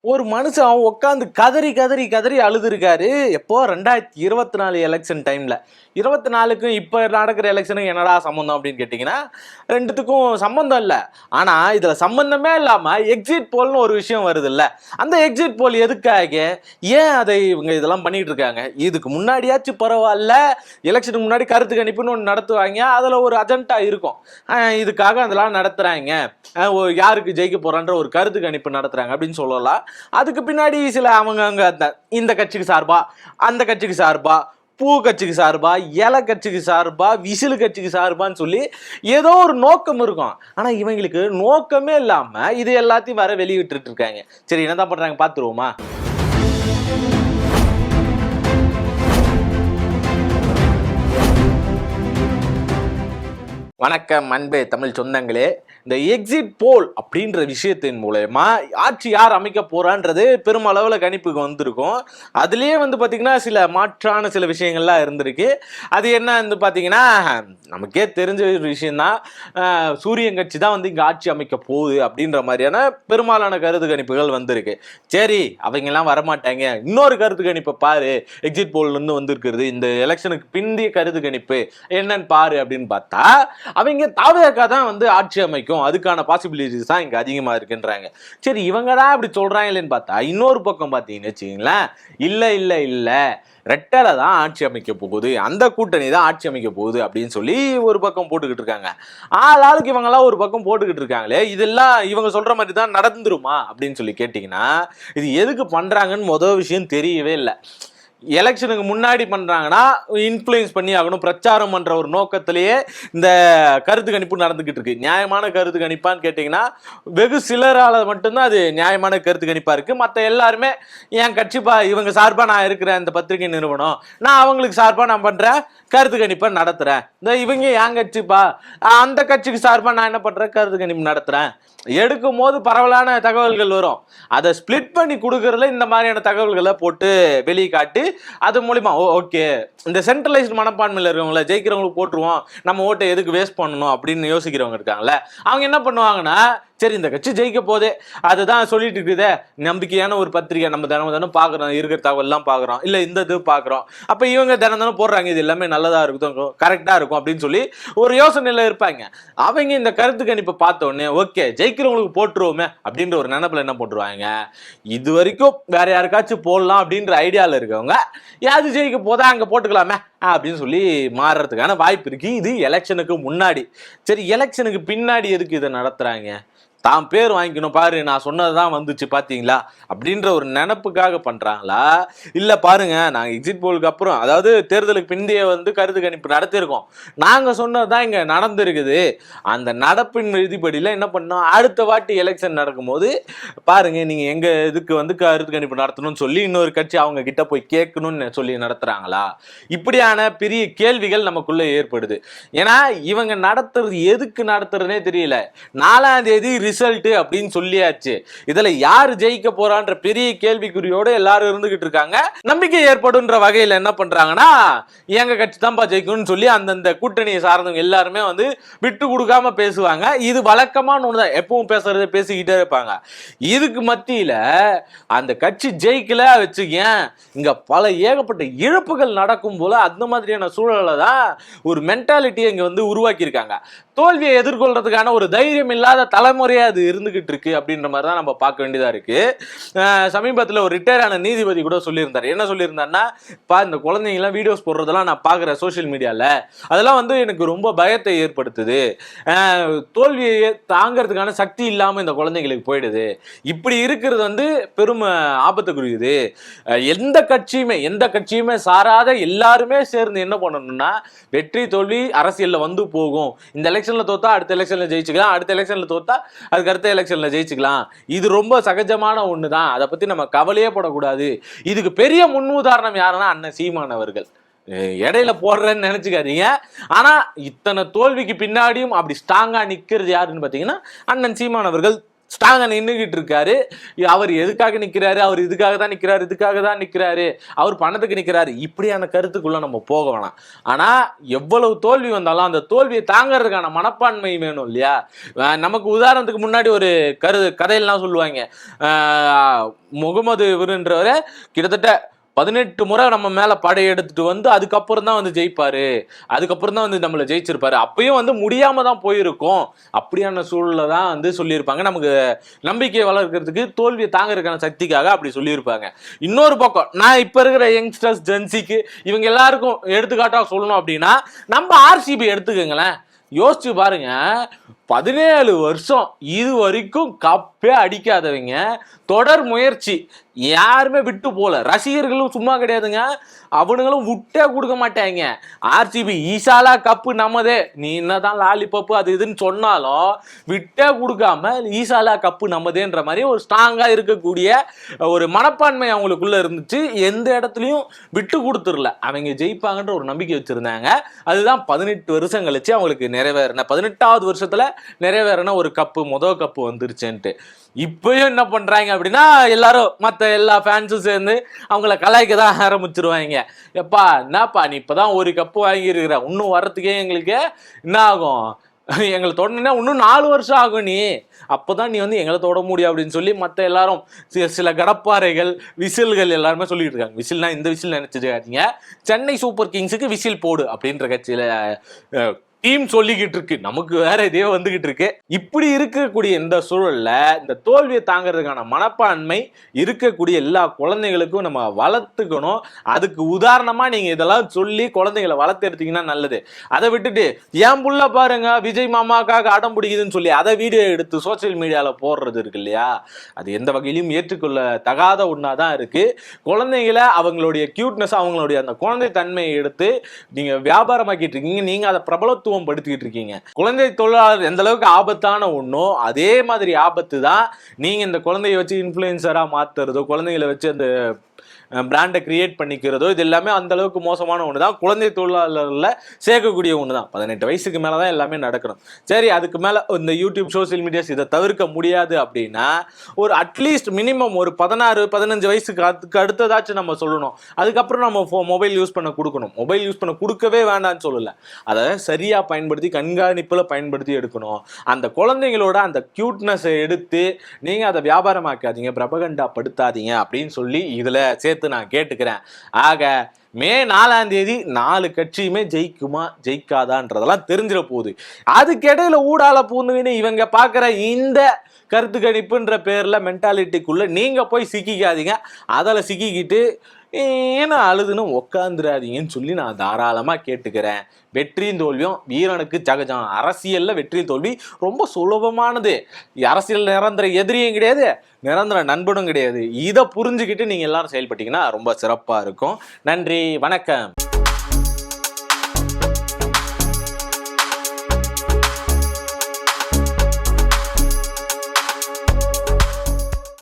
ஒரு மனுஷன் உட்காந்து கதறி கதறி கதறி அழுதுருக்காரு. எப்போ 2024 எலெக்ஷன் டைம்ல. 24க்கும் இப்ப நடக்கிற எலெக்ஷனுக்கு என்னடா சம்மந்தம் அப்படின்னு கேட்டீங்கன்னா, 2த்துக்கும் சம்மந்தம் இல்ல. ஆனா இதுல சம்மந்தமே இல்லாம எக்ஸிட் போல்னு ஒரு விஷயம் வருதுல்ல. அந்த எக்ஸிட் போல் எதுக்காக? ஏன் அதை இவங்க இதெல்லாம் பண்ணிட்டு இருக்காங்க? இதுக்கு முன்னாடியாச்சும் பரவாயில்ல. எலெக்ஷனுக்கு முன்னாடி கருத்து கணிப்புன்னு ஒன்று நடத்துவாங்க. அதுல ஒரு அஜெண்டா இருக்கும். இதுக்காக அதெல்லாம் நடத்துறாங்க. யாருக்கு ஜெயிக்க போறான்ற ஒரு கருத்து கணிப்பு நடத்துறாங்க அப்படின்னு சொல்லலாம். அதுக்கு பின்னாடி சில அவங்க அங்க இந்த கட்சிக்கு சார்பா, அந்த கட்சிக்கு சார்பா, பூ கட்சிக்கு சார்பா, இலை கட்சிக்கு சார்பா, விசிலு கட்சிக்கு சார்பான்னு சொல்லி ஏதோ ஒரு நோக்கம் இருக்கும். ஆனா இவங்களுக்கு நோக்கமே இல்லாம இது எல்லாத்தையும் வர வெளியிட்டு இருக்காங்க. சரி, என்னதான் பண்றாங்க பாத்துருவோமா? வணக்கம் அன்பே தமிழ் சொந்தங்களே. இந்த எக்ஸிட் போல் அப்படின்ற விஷயத்தின் மூலயமா ஆட்சி யார் அமைக்க போறான்றது பெருமளவில் கணிப்புக்கு வந்திருக்கும். அதுலேயே பார்த்தீங்கன்னா சில மாற்றான சில விஷயங்கள்லாம் இருந்திருக்கு. அது என்ன பார்த்தீங்கன்னா, நமக்கே தெரிஞ்ச ஒரு விஷயம்தான். சூரியன் கட்சி தான் இங்கே ஆட்சி அமைக்க போகுது அப்படின்ற மாதிரியான பெரும்பாலான கருத்து கணிப்புகள் வந்திருக்கு. சரி, அவங்கெல்லாம் வரமாட்டாங்க. இன்னொரு கருத்து கணிப்பை பாரு, எக்ஸிட் போல்லேருந்து வந்திருக்கிறது, இந்த எலெக்ஷனுக்கு பிந்திய கருத்து கணிப்பு என்னன்னு பாரு அப்படின்னு பார்த்தா, அவங்க தாவேகா தான் ஆட்சி அமைக்கும், அதுக்கான பாசிபிலிட்டிஸ் தான் இங்க அதிகமா இருக்குன்றாங்க. சரி, இவங்க தான் அப்படி சொல்றாங்களேன்னு பார்த்தா இன்னொரு பக்கம் பார்த்தீங்கன்னு வச்சுக்கீங்களேன், இல்ல இல்ல இல்ல ரெட்டலை தான் ஆட்சி அமைக்க போகுது, அந்த கூட்டணி தான் ஆட்சி அமைக்க போகுது அப்படின்னு சொல்லி ஒரு பக்கம் போட்டுக்கிட்டு இருக்காங்க. ஆளுக்கு இவங்கெல்லாம் ஒரு பக்கம் போட்டுக்கிட்டு இருக்காங்களே, இதெல்லாம் இவங்க சொல்ற மாதிரி தான் நடந்துருமா அப்படின்னு சொல்லி கேட்டீங்கன்னா, இது எதுக்கு பண்றாங்கன்னு முதல் விஷயம் தெரியவே இல்லை. எலெக்ஷனுக்கு முன்னாடி பண்றாங்கன்னா இன்ஃப்ளூயன்ஸ் பண்ணி ஆகணும், பிரச்சாரம் பண்ற ஒரு நோக்கத்திலேயே இந்த கருத்து கணிப்பு நடந்துகிட்டு இருக்கு. நியாயமான கருத்து கணிப்பான்னு கேட்டீங்கன்னா வெகு சிலரால மட்டும்தான் அது நியாயமான கருத்து கணிப்பா இருக்கு. மற்ற எல்லாருமே என் கட்சிப்பா, இவங்க சார்பா நான் இருக்கிறேன், இந்த பத்திரிகை நிறுவனம், நான் அவங்களுக்கு சார்பா நான் பண்றேன் கருத்து கணிப்பை நடத்துறேன். இந்த இவங்க என் கட்சிப்பா, அந்த கட்சிக்கு சார்பா நான் என்ன பண்றேன் கருத்து கணிப்பு நடத்துறேன். எடுக்கும் போது பரவலான தகவல்கள் வரும், அதை ஸ்பிளிட் பண்ணி கொடுக்கறதுல இந்த மாதிரியான தகவல்களை போட்டு வெளியே காட்டி அது மூலிமா ஓகே, இந்த சென்ட்ரலைஸ்டு மனப்பான்மையில் இருக்கவங்கள ஜெயிக்கிறவங்களுக்கு போட்டுருவோம், நம்ம ஓட்டை எதுக்கு வேஸ்ட் பண்ணணும் அப்படின்னு யோசிக்கிறவங்க இருக்காங்களே, அவங்க என்ன பண்ணுவாங்கன்னா, சரி இந்த கட்சி ஜெயிக்க போதே அதுதான் சொல்லிட்டு இருக்குதே, நம்பிக்கையான ஒரு பத்திரிகை, நம்ம தினம் பார்க்குறோம், இருக்கிற தகவல்லாம் பார்க்குறோம், இல்லை இந்த இது பார்க்குறோம், அப்போ இவங்க தினம் போடுறாங்க, இது எல்லாமே நல்லதாக இருக்கும், கரெக்டாக இருக்கும் அப்படின்னு சொல்லி ஒரு யோசனையில் இருப்பாங்க. அவங்க இந்த கருத்து கணிப்பை பார்த்த உடனே ஓகே ஜெயிக்கிறவங்களுக்கு போட்டுருவோமே அப்படின்ற ஒரு நினைப்பில் என்ன போட்டுருவாங்க, இது வரைக்கும் வேற யாருக்காச்சும் போடலாம் அப்படின்ற ஐடியாவில் இருக்கவங்க யாரு ஜெயிக்க போதா அங்கே போட்டுக்கலாமே அப்படின்னு சொல்லி மாறுறதுக்கான வாய்ப்பு இருக்கு. இது எலெக்ஷனுக்கு முன்னாடி. சரி, எலெக்ஷனுக்கு பின்னாடி எதுக்கு இதை நடத்துறாங்க? தான் பேர் வாங்கிக்கணும், பாரு நான் சொன்னதுதான் வந்துச்சு பாத்தீங்களா அப்படின்ற ஒரு நினப்புக்காக பண்றாங்களா? இல்ல பாருங்க, நாங்க எக்ஸிட் போலுக்கு அப்புறம், அதாவது தேர்தலுக்கு பிந்தைய கருத்து கணிப்பு நடத்திருக்கோம், நாங்க சொன்னதுதான் இங்க நடந்திருக்குது, அந்த நடப்பின் விதிப்படியில என்ன பண்ணோம், அடுத்த வாட்டி எலெக்ஷன் நடக்கும்போது பாருங்க நீங்க எங்க இதுக்கு கருத்து கணிப்பு நடத்தணும்னு சொல்லி இன்னொரு கட்சி அவங்க கிட்ட போய் கேட்கணும்னு சொல்லி நடத்துறாங்களா? இப்படியான பெரிய கேள்விகள் நமக்குள்ள ஏற்படுது. ஏன்னா இவங்க நடத்துறது எதுக்கு நடத்துறதுனே தெரியல. 4ஆம் தேதி ரிசல்ட் அப்படின்னு சொல்லியாச்சு, இதுல யாரு ஜெயிக்க போறான்ற பெரிய கேள்விக்குறியோட எல்லாரும் இருந்துகிட்டு இருக்காங்க. நம்பிக்கை ஏற்படுன்ற வகையில் என்ன பண்றாங்கன்னா, எங்க கட்சி தான்ப்பா ஜெயிக்கணும்னு சொல்லி அந்தந்த கூட்டணியை சார்ந்தவங்க எல்லாருமே விட்டு கொடுக்காம பேசுவாங்க. இது வழக்கமான ஒண்ணுதான், எப்பவும் பேசுறத பேசிக்கிட்டே இருப்பாங்க. இதுக்கு மத்தியில அந்த கட்சி ஜெயிக்கல வச்சுக்கேன், இங்க பல ஏகப்பட்ட இழப்புகள் நடக்கும் போல அந்த மாதிரியான சூழலை தான் ஒரு மென்டாலிட்டியை இங்க உருவாக்கி இருக்காங்க. தோல்வியை எதிர்கொள்றதுக்கான ஒரு தைரியம் இல்லாத தலைமுறையா அது இருந்துகிட்டு இருக்கு அப்படின்ற மாதிரி தான் நம்ம பார்க்க வேண்டியதா இருக்கு. சமீபத்தில் ஒரு ரிட்டையர் ஆன நீதிபதி கூட சொல்லியிருந்தாரு. என்ன சொல்லியிருந்தாருன்னா, இந்த குழந்தைங்கலாம் வீடியோஸ் போடுறதெல்லாம் நான் பார்க்குறேன் சோசியல் மீடியாவில், அதெல்லாம் எனக்கு ரொம்ப பயத்தை ஏற்படுத்துது, தோல்வியை தாங்கிறதுக்கான சக்தி இல்லாமல் இந்த குழந்தைங்களுக்கு போயிடுது, இப்படி இருக்கிறது பெரும் ஆபத்துக்குரியது. எந்த கட்சியுமே சாராத எல்லாருமே சேர்ந்து என்ன பண்ணணும்னா, வெற்றி தோல்வி அரசியல்ல போகும், இந்த எலெக்ஷன்ல தோத்தா அடுத்த எலெக்ஷன்ல ஜெயிச்சுக்கலாம், அடுத்த எலெக்ஷன்ல தோத்தா அதுக்கு அடுத்த எலெக்ஷன்ல ஜெயிச்சுக்கலாம், இது ரொம்ப சகஜமான ஒண்ணுதான், அதை பத்தி நம்ம கவலையே படக்கூடாது. இதுக்கு பெரிய முன்னுதாரணம் யாருன்னா அண்ணன் சீமான் அவர்கள். இடையில போடுறேன்னு நினைச்சுக்காதீங்க, ஆனா இத்தனை தோல்விக்கு பின்னாடியும் அப்படி ஸ்ட்ராங்கா நிக்கிறது யாருன்னு பாத்தீங்கன்னா அண்ணன் சீமான் அவர்கள் ஸ்ட்ராங்கா நின்றுகிட்டு இருக்காரு. அவர் எதுக்காக நிக்கிறாரு, அவர் இதுக்காக தான் நிக்கிறாரு, இதுக்காக தான் நிக்கிறாரு, அவர் பணத்துக்கு நிக்கிறாரு, இப்படியான கருத்துக்குள்ள நம்ம போக வேணாம். ஆனா எவ்வளவு தோல்வி வந்தாலும் அந்த தோல்வியை தாங்கறதுக்கான மனப்பான்மை வேணும் இல்லையா? நமக்கு உதாரணத்துக்கு முன்னாடி ஒரு கதையெல்லாம் சொல்லுவாங்க. முகமது இவருன்றவரை கிட்டத்தட்ட 18 முறை நம்ம மேல படையெடுத்துட்டு வந்து அதுக்கப்புறம் தான் வந்து ஜெயிப்பாரு, அதுக்கப்புறம் தான் வந்து நம்மளை ஜெயிச்சிருப்பாரு, அப்பயும் வந்து முடியாம தான் போயிருக்கும், அப்படியான சூழல தான் வந்து சொல்லியிருப்பாங்க. நமக்கு நம்பிக்கையை வளர்க்கறதுக்கு, தோல்வியை தாங்கறதுக்கான சக்திக்காக அப்படி சொல்லியிருப்பாங்க. இன்னொரு பக்கம் நான் இப்ப இருக்கிற யங்ஸ்டர்ஸ் ஜென்சிக்கு இவங்க எல்லாருக்கும் எடுத்துக்காட்டா சொல்லணும் அப்படின்னா நம்ம ஆர்சிபி எடுத்துக்கங்களேன். யோசிச்சு பாருங்க, 17 வருஷம் இது வரைக்கும் கப்பே அடிக்காதவங்க, தொடர் முயற்சி, யாருமே விட்டு போல, ரசிகர்களும் சும்மா கிடையாதுங்க, அவனுங்களும் விட்டே கொடுக்க மாட்டாங்க. ஆர்சிபி ஈசாலா கப்பு நம்மதே, நீ என்னதான் லாலிபப்பு அது இதுன்னு சொன்னாலும் விட்டே கொடுக்காம ஈசாலா கப்பு நம்மதேன்ற மாதிரி ஒரு ஸ்ட்ராங்கா இருக்கக்கூடிய ஒரு மனப்பான்மை அவங்களுக்குள்ள இருந்துச்சு. எந்த இடத்துலையும் விட்டு கொடுத்துடல, அவங்க ஜெயிப்பாங்கன்ற ஒரு நம்பிக்கை வச்சிருந்தாங்க. அதுதான் 18 வருஷம் கழிச்சு அவங்களுக்கு நிறைவேறின 18வது வருஷத்துல நிறைவேறின ஒரு கப்பு, முதல் கப்பு வந்துருச்சுன்ட்டு. இப்பயும் என்ன பண்றாங்க அப்படின்னா, எல்லாரும் மற்ற எல்லா ஃபேன்ஸும் சேர்ந்து அவங்கள கலாய்க்க தான் ஆரம்பிச்சிருவாங்க. எப்பா என்னப்பா நீ இப்பதான் ஒரு கப்பு வாங்கியிருக்கிற, இன்னும் வர்றதுக்கே எங்களுக்கு என்ன ஆகும், எங்களை தொடனா இன்னும் 4 வருஷம் ஆகும், நீ அப்போதான் நீ வந்து எங்களை தொட முடியும் அப்படின்னு சொல்லி மற்ற எல்லாரும் சில கடப்பாறைகள் விசில்கள் எல்லாருமே சொல்லிட்டு இருக்காங்க. விசில்னா இந்த விசில் நினைச்சிருக்காதீங்க, சென்னை சூப்பர் கிங்ஸுக்கு விசில் போடு அப்படின்ற கட்சியில டீம் சொல்லிக்கிட்டு இருக்கு, நமக்கு வேற இதே வந்துகிட்டு இருக்கு. இப்படி இருக்கக்கூடிய இந்த சூழல்ல இந்த தோல்வியை தாங்கிறதுக்கான மனப்பான்மை இருக்கக்கூடிய எல்லா குழந்தைகளுக்கும் நம்ம வளர்த்துக்கணும். அதுக்கு உதாரணமா நீங்க இதெல்லாம் சொல்லி குழந்தைகளை வளர்த்து எடுத்தீங்கன்னா நல்லது. அதை விட்டுட்டு என் புள்ள பாருங்க விஜய் மாமாக்காக அடம் பிடிக்குதுன்னு சொல்லி அதை வீடியோ எடுத்து சோசியல் மீடியால போடுறது இருக்கு இல்லையா, அது எந்த வகையிலும் ஏற்றுக்கொள்ள தகாத ஒன்னாதான் இருக்கு. குழந்தைகளை அவங்களுடைய கியூட்னஸ், அவங்களுடைய அந்த குழந்தை தன்மையை எடுத்து நீங்க வியாபாரமாக்கிட்டு இருக்கீங்க, நீங்க அதை பிரபலத்துவம் படுத்திக்கிட்டு இருக்கீங்க. குழந்தை தொழிலாளர் எந்த அளவுக்கு ஆபத்தான ஒண்ணோ அதே மாதிரி ஆபத்து தான் நீங்க இந்த குழந்தையை வச்சு இன்ஃப்ளூயன்சரா மாத்துறதோ, குழந்தைகளை வச்சு அந்த பிராண்டை கிரியேட் பண்ணிக்கிறதோ, இது எல்லாமே அந்த அளவுக்கு மோசமான ஒன்று தான். குழந்தை தொழிலாளர்ல சேர்க்கக்கூடிய ஒன்று தான். 18 வயசுக்கு மேலே தான் எல்லாமே நடக்கணும். சரி, அதுக்கு மேலே இந்த யூடியூப் சோசியல் மீடியாஸ் இதை தவிர்க்க முடியாது அப்படின்னா ஒரு அட்லீஸ்ட் மினிமம் ஒரு 16-15 வயசுக்கு அதுக்கு அடுத்ததாச்சும் நம்ம சொல்லணும். அதுக்கப்புறம் நம்ம மொபைல் யூஸ் பண்ண கொடுக்கணும். மொபைல் யூஸ் பண்ண கொடுக்கவே வேண்டாம்னு சொல்லலை, அதை சரியாக பயன்படுத்தி கண்காணிப்பில் பயன்படுத்தி எடுக்கணும். அந்த குழந்தைங்களோட அந்த கியூட்னஸை எடுத்து நீங்கள் அதை வியாபாரமாக்காதீங்க, பிரபகண்டா படுத்தாதீங்க அப்படின்னு சொல்லி இதில் சேர்த்து நான் கேட்டுக்கிறேன். ஆக மே 4ஆம் தேதி 4 கட்சியுமே ஜெயிக்குமா ஜெயிக்காதான்றதெல்லாம் தெரிஞ்சிட போகுது. அதுக்கிடையில ஊடால பூந்துன்னு இவங்க பார்க்குற இந்த கருத்து கணிப்புன்ற பேர்ல மென்டாலிட்டிக்குள்ள நீங்க போய் சிக்கிக்காதீங்க. அதில் சிக்கிக்கிட்டு ஏன்னா அழுதுன்னு உக்காந்துடாதீங்கன்னு சொல்லி நான் தாராளமா கேட்டுக்கிறேன். வெற்றியும் தோல்வியும் வீரனுக்கு சகஜம். அரசியல்ல வெற்றி தோல்வி ரொம்ப சுலபமானது. அரசியல் நிரந்தர எதிரியும் கிடையாது, நிரந்தர நண்பனும் கிடையாது. இதை புரிஞ்சுக்கிட்டு நீங்க எல்லாரும் செயல்பட்டீங்கன்னா ரொம்ப சிறப்பா இருக்கும். நன்றி, வணக்கம்.